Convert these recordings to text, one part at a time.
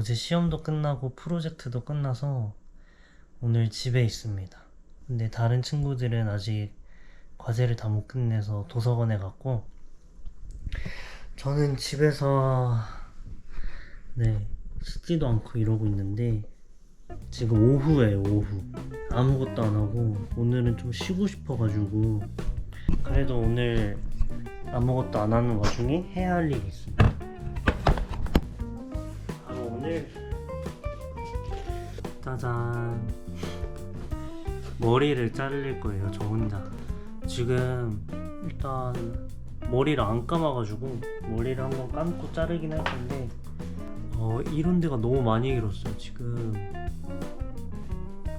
어제 시험도 끝나고 프로젝트도 끝나서 오늘 집에 있습니다. 근데 다른 친구들은 아직 과제를 다 못 끝내서 도서관에 갔고, 저는 집에서 씻지도 않고 이러고 있는데, 지금 오후에요. 오후. 아무것도 안 하고 오늘은 좀 쉬고 싶어가지고, 그래도 오늘 아무것도 안 하는 와중에 해야 할 일이 있습니다. 바로 오늘 짜잔, 머리를 자를 거예요. 저 혼자. 지금 일단 머리를 안 감아가지고 머리를 한번 감고 자르긴 할 건데, 이런 데가 너무 많이 길었어요. 지금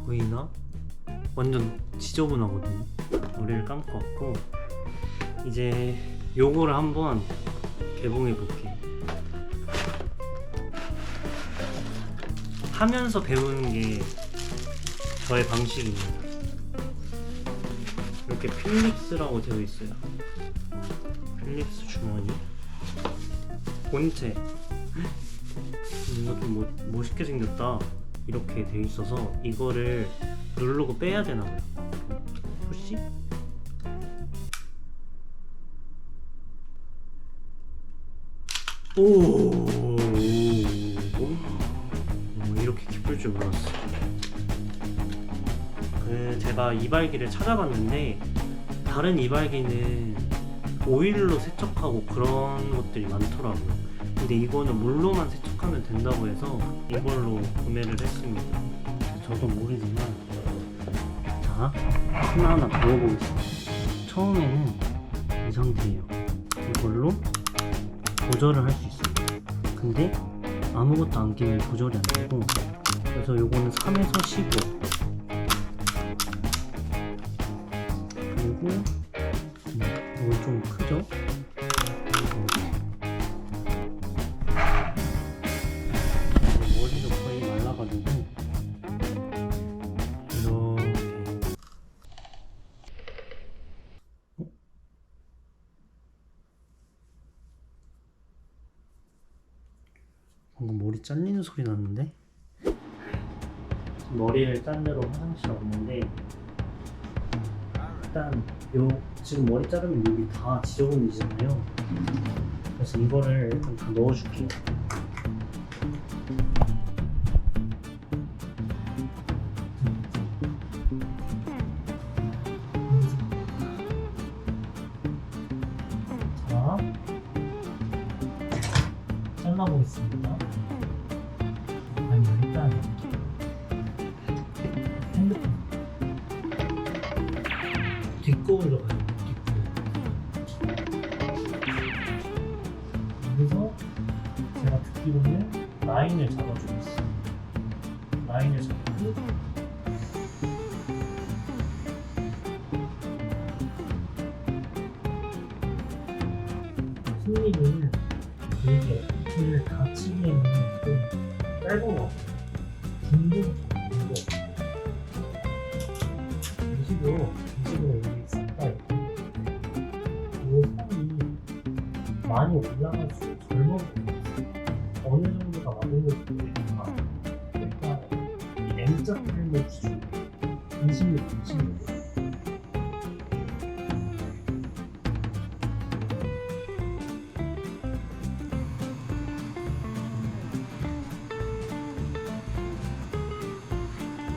보이나? 완전 지저분하거든요. 머리를 감고 왔고, 이제 요거를 한번 개봉해 볼게요. 하면서 배우는 게 저의 방식입니다. 이렇게 필립스라고 되어 있어요. 필립스 주머니, 본체. 이거 좀 멋있게 생겼다. 이렇게 되어 있어서 이거를 누르고 빼야 되나봐요. 푸시? 오, 이렇게 기쁠 줄 몰랐어. 제가 이발기를 찾아봤는데, 다른 이발기는 오일로 세척하고 그런 것들이 많더라고요. 근데 이거는 물로만 세척하면 된다고 해서 이걸로 구매를 했습니다. 저도 모르지만, 자, 하나하나 부어보겠습니다. 처음에는 이 상태예요. 이걸로 조절을 할 수 있어요. 근데 아무것도 안 끼면 조절이 안 되고, 그래서 요거는 3에서 15. 그리고 이건 좀 크죠? 머리도 거의 말라가지고 이렇게. 방금 머리 잘리는 소리 났는데? 머리를 자르러 화장실 왔는데, 일단 지금 머리 자르면 여기 다 지저분해지잖아요. 그래서 이거를 일단 다 넣어줄게요. 자, 잘라보겠습니다. 아니, 일단 핸드폰 뒷거울로 가요. 여기서 제가 듣기로는 라인을 잡아주고 있어요. 라인을 잡고, 승리를 길게 길을 다 치기에는 좀 짧은 것 같아요. 긴 식으로 여기 싹다 있고, 이 선이 많이 올라갈수록 젊어 보여요. 어느 정도가 맞는 건지 모르겠지만, 일단 이 M자 필름을 기준으로 26.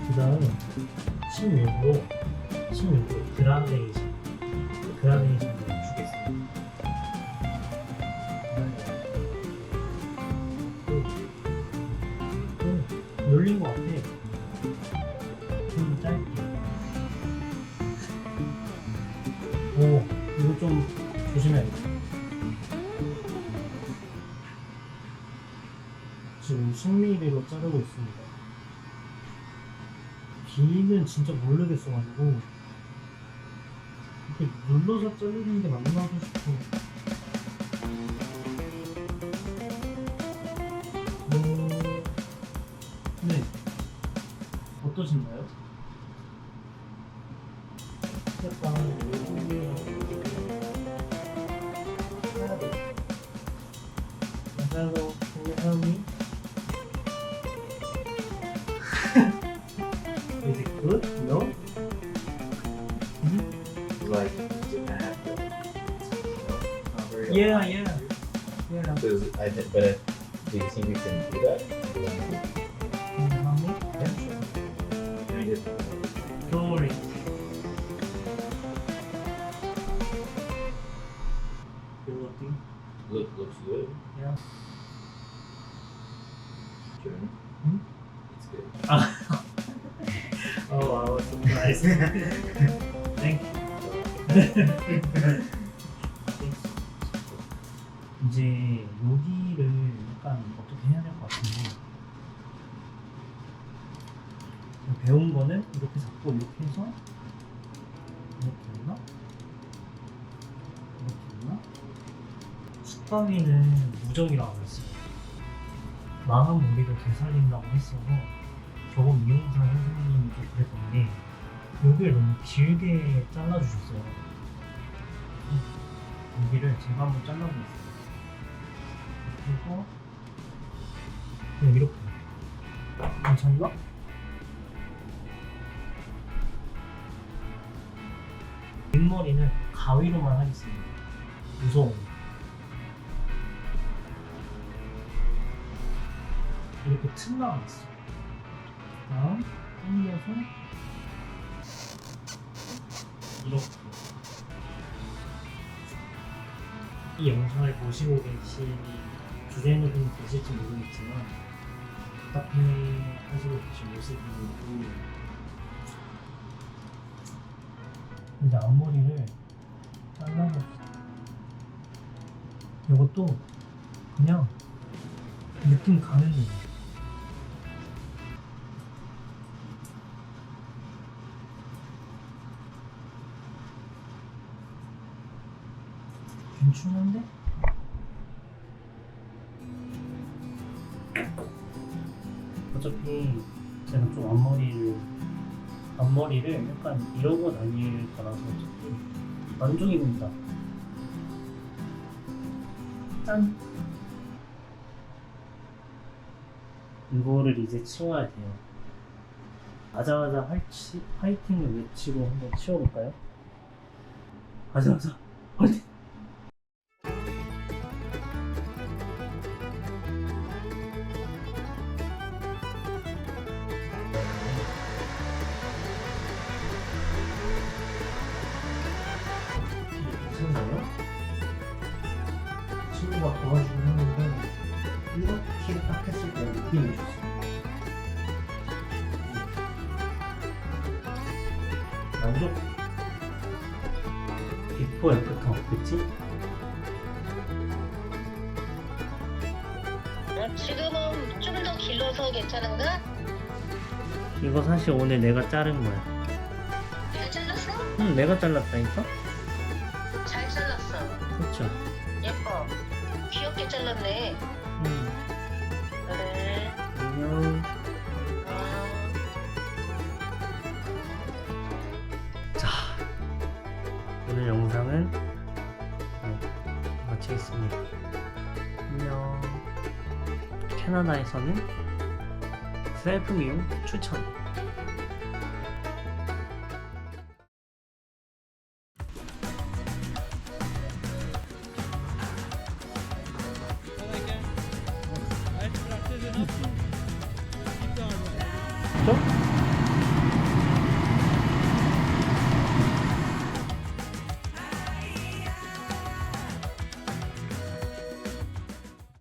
그 다음 16으로 그라데이션을 주겠습니다. 눌린 것 같아. 좀 짧게. 이거 좀 조심해야겠다. 지금 10mm로 자르고 있습니다. 길이는 진짜 모르겠어가지고 이렇게 눌러서 자르는 게 맞나 싶어. 네, 어떠신가요? 약간 해야 돼. 그래서 사용이 like Japan. Not very Yeah, aligned. yeah. Yeah. So but do you think we can do that? Do you want to? Yeah, sure. Can I get Don't worry. Good looking. looks good? Yeah. Sure. Hmm? It's good. Oh, I was surprised. Thank you. 이제 여기를 약간 어떻게 해야 될 것 같은데 배운 거는 이렇게 잡고 이렇게 해서 이렇게 했나? 이렇게 했나? 숙가위는 무적이라고 했어요. 망한 머리를 되살린다고 했어서 저번 미용사 선생님이 좀 그랬던 게 여기를 너무 길게 잘라주셨어요. 여기를 제가 한번 잘라보겠습니다. 이렇게 해서 그냥 이렇게 괜찮나? 윗머리는 가위로만 하겠습니다. 무서워. 이렇게 틈 나왔어. 다음 당겨서 이렇게. 이 영상을 보시고 계신 주제는 계실지 모르겠지만 답답해 하시고 계신 모습이 보이네요. 이제 앞머리를 잘라봅시다. 이것도 그냥 느낌 가는 거예요. 괜찮은데? 어차피 제가 좀 앞머리를 약간 이러고 다닐 거라서 어차피 만족입니다. 짠! 이거를 이제 치워야 돼요. 가자마자 화이팅을 외치고 한번 치워볼까요? 가자마자 화이팅! 괜찮나요? 친구가 도와주긴 했는데 이렇게 딱 했을 때 느낌이 좋습니다. 만족? 비포 애프터 어땠지? 지금은 좀 더 길러서 괜찮은가? 이거 사실 오늘 내가 자른 거야. 내가 잘랐어? 응, 내가 잘랐다니까? 잘 잘랐어. 그쵸? 예뻐. 귀엽게 잘랐네. 응. 그래. 안녕. 자, 오늘 영상은 마치겠습니다. 안녕. 캐나다에서는 셀프 미용 추천. Als praktische Nutzen.